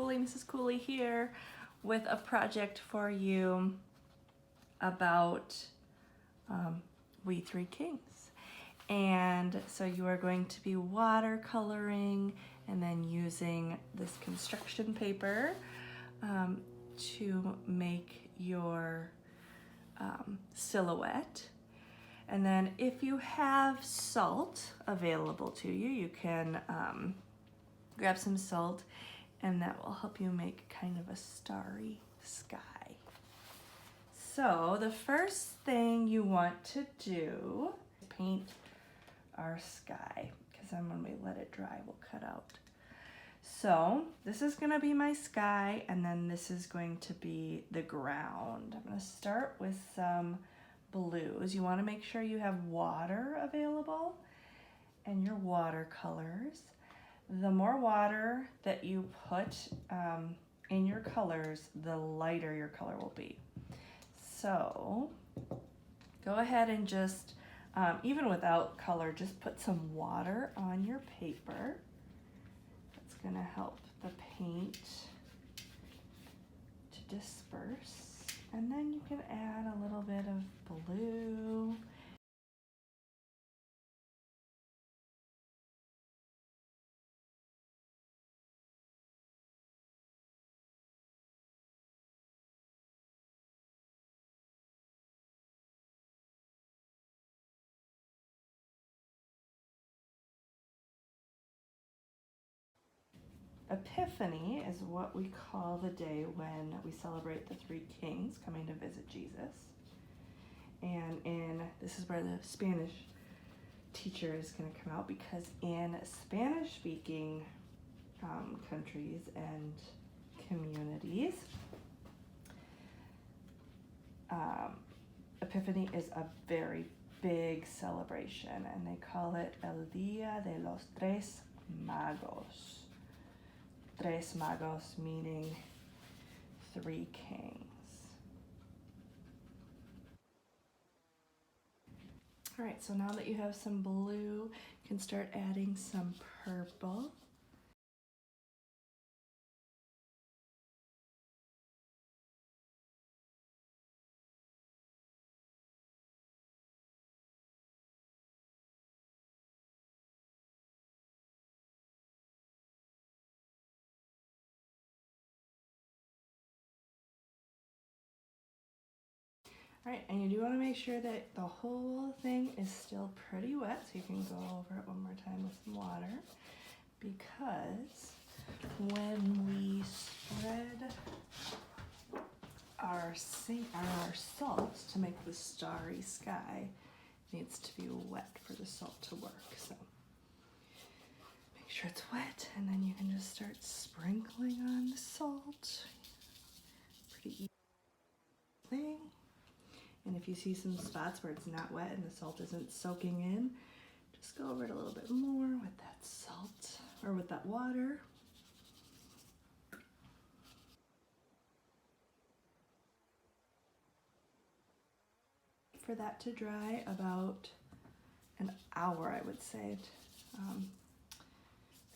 Cooley, Mrs. Cooley here with a project for you about We Three Kings. And so you are going to be watercoloring and then using this construction paper to make your silhouette. And then if you have salt available to you, you can grab some salt and that will help you make kind of a starry sky. So the first thing you want to do is paint our sky, because then when we let it dry, we'll cut out. So this is gonna be my sky, and then this is going to be the ground. I'm gonna start with some blues. You wanna make sure you have water available and your watercolors. The more water that you put in your colors, the lighter your color will be. So go ahead and just, even without color, just put some water on your paper. That's gonna help the paint to disperse. And then you can add a little bit of blue. Epiphany is what we call the day when we celebrate the three kings coming to visit Jesus. And this is where the Spanish teacher is going to come out, because in Spanish speaking countries and communities, Epiphany is a very big celebration, and they call it El Día de los Tres Magos. Tres Magos meaning three kings. All right, so now that you have some blue, you can start adding some purple. All right, and you do want to make sure that the whole thing is still pretty wet, so you can go over it one more time with some water, because when we spread our salt to make the starry sky, it needs to be wet for the salt to work. So make sure it's wet, and then you can just start sprinkling on the salt. Pretty easy thing. And if you see some spots where it's not wet and the salt isn't soaking in, just go over it a little bit more with that salt, or with that water. For that to dry about an hour, I would say,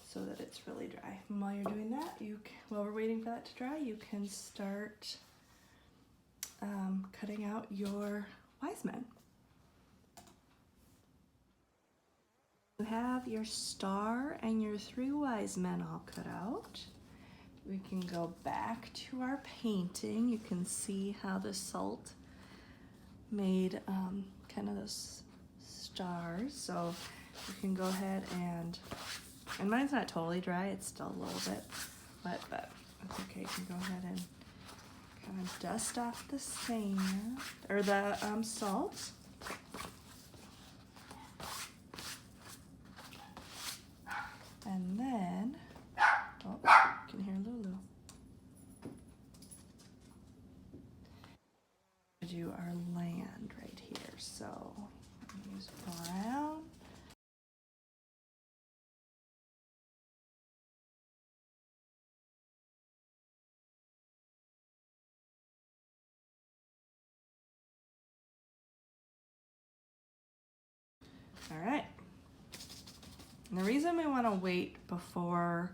so that it's really dry. And while you're doing that, while we're waiting for that to dry, you can start cutting out your wise men. You have your star and your three wise men all cut out. We can go back to our painting. You can see how the salt made kind of those stars. So you can go ahead and mine's not totally dry, it's still a little bit wet, but it's okay. You can go ahead and kind of dust off the sand, or the salt. And then, oh, you can hear Lulu. Do our land right here. So use brown. All right. And the reason we want to wait before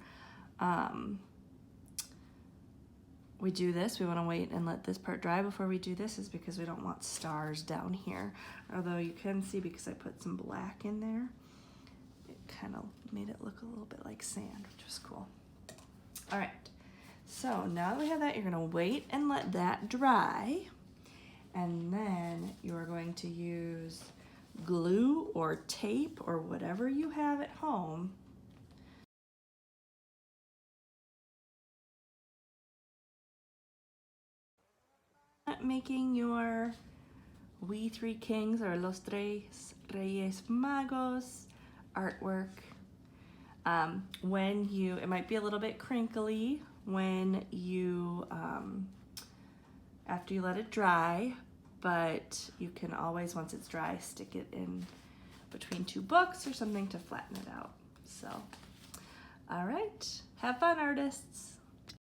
we do this, we want to wait and let this part dry before we do this, is because we don't want stars down here. Although you can see, because I put some black in there, it kind of made it look a little bit like sand, which was cool. All right, so now that we have that, you're gonna wait and let that dry, and then you're going to use glue or tape or whatever you have at home making your We Three Kings or Los Tres Reyes Magos artwork. When you, it might be a little bit crinkly when you, after you let it dry, but you can always, once it's dry, stick it in between two books or something to flatten it out. So, all right, have fun, artists.